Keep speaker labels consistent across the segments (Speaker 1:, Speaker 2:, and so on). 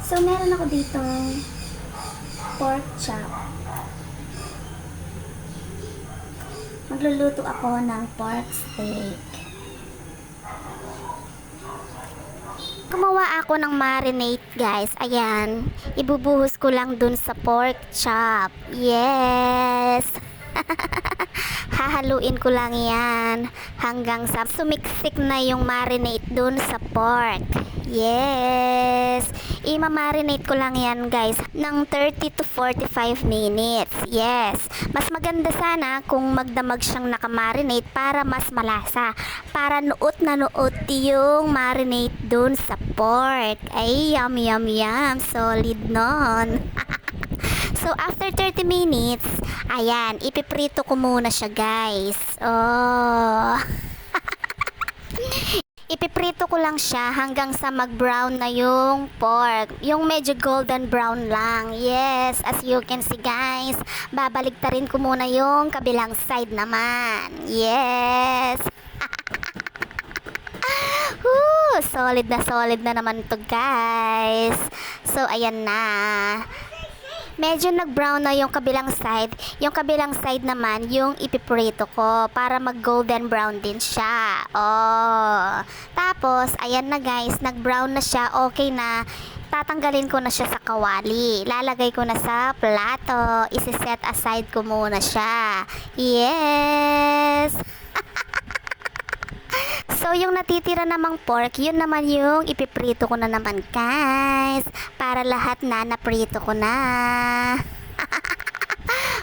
Speaker 1: So, meron ako ditong pork chop. Magluluto ako ng pork steak. Gumawa ako ng marinade, guys. Ayan. Ibubuhos ko lang dun sa pork chop. Yes! Hahaluin ko lang yan hanggang sa sumiksik na yung marinade dun sa pork. Yes! Ima-marinate ko lang yan, guys, ng 30 to 45 minutes. Yes! Mas maganda sana kung magdamag siyang nakamarinate para mas malasa. Para nuot na nuot yung marinate dun sa pork. Ay, yum, yum, yum. Solid nun. So, after 30 minutes, ayan, ipiprito ko muna siya, guys. Oh. Ipiprito ko lang siya hanggang sa mag-brown na yung pork. Yung medyo golden brown lang. Yes, as you can see, guys. Babaliktarin ko muna yung kabilang side naman. Yes. Solid na naman to, guys. So, ayan na. Medyo nag-brown na yung kabilang side. Yung kabilang side naman, yung ipiprito ko para mag-golden brown din siya. Oh. Tapos, ayan na, guys. Nag-brown na siya. Okay na. Tatanggalin ko na siya sa kawali. Lalagay ko na sa plato. Isi-set aside ko muna siya. Yes! So, yung natitira namang pork, yun naman yung ipiprito ko na naman, guys. Para lahat na naprito ko na.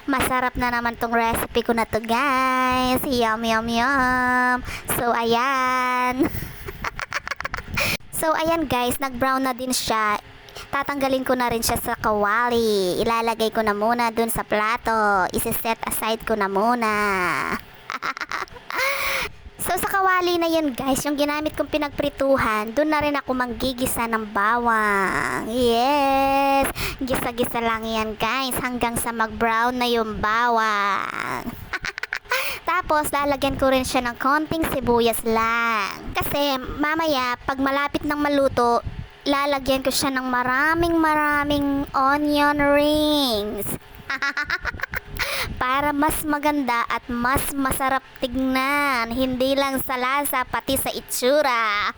Speaker 1: Masarap na naman tong recipe ko na to, guys. Yum, yum, yum. So, ayan. So, ayan, guys. Nag-brown na din siya. Tatanggalin ko na rin siya sa kawali. Ilalagay ko na muna dun sa plato. Isi-set aside ko na muna. So, sa kawali na yun, guys, yung ginamit kong pinagprituhan, doon na rin ako manggigisa ng bawang. Yes! Gisa-gisa lang yan, guys, hanggang sa mag-brown na yung bawang. Tapos, lalagyan ko rin siya ng konting sibuyas lang. Kasi, mamaya, pag malapit ng maluto, lalagyan ko siya ng maraming onion rings. Para mas maganda at mas masarap tignan. Hindi lang sa lasa, pati sa itsura.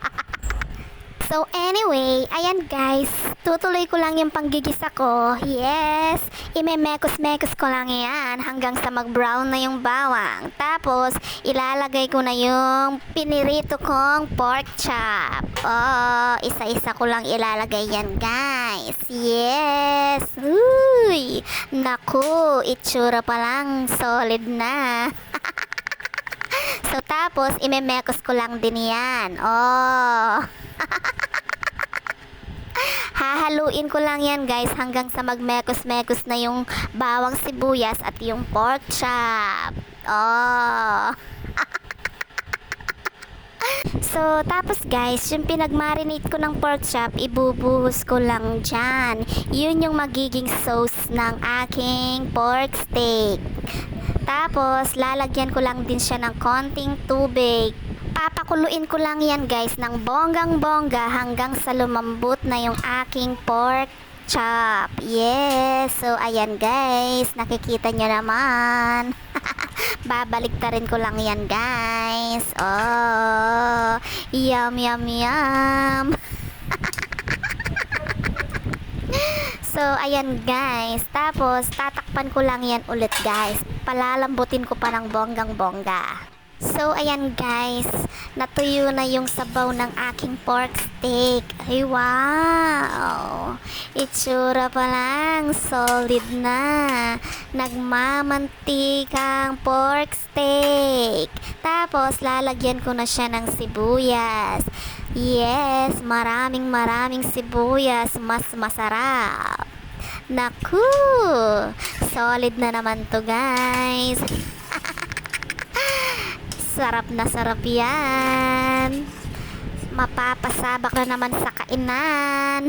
Speaker 1: So anyway, ayan, guys. Tutuloy ko lang yung panggigisa ko. Yes. Imemekos-mekos ko lang yan hanggang sa mag-brown na yung bawang. Tapos, ilalagay ko na yung pinirito kong pork chop. Oh, isa-isa ko lang ilalagay yan, guys. Yes. Uy. Naku, itsura pa lang. Solid na. So, tapos, imemekos ko lang din yan. Oh. Hahaluin ko lang yan, guys, hanggang sa magmekos-mekos na yung bawang sibuyas at yung pork chop. Oh. So, tapos, guys, yung pinagmarinate ko ng pork chop, ibubuhos ko lang dyan. Yun yung magiging sauce ng aking pork steak. Tapos, lalagyan ko lang din siya ng konting tubig. Papakuluin ko lang yan, guys, ng bonggang-bongga hanggang sa lumambot na yung aking pork chop. Yes! So, ayan, guys. Nakikita nyo naman. Babaliktarin ko lang yan, guys. Oh! Yum, yum, yum! So, ayan, guys. Tapos, tatakpan ko lang yan ulit, guys. Palalambutin ko pa ng bonggang-bongga. So, ayan, guys. Natuyo na yung sabaw ng aking pork steak. Ay, wow! Itsura pa lang. Solid na. Nagmamantikang pork steak. Tapos, lalagyan ko na siya ng sibuyas. Yes, maraming sibuyas. Mas masarap. Naku! Solid na naman to, guys. Sarap na sarap yan. Mapapasabak na naman sa kainan.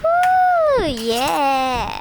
Speaker 1: Woo! Yeah!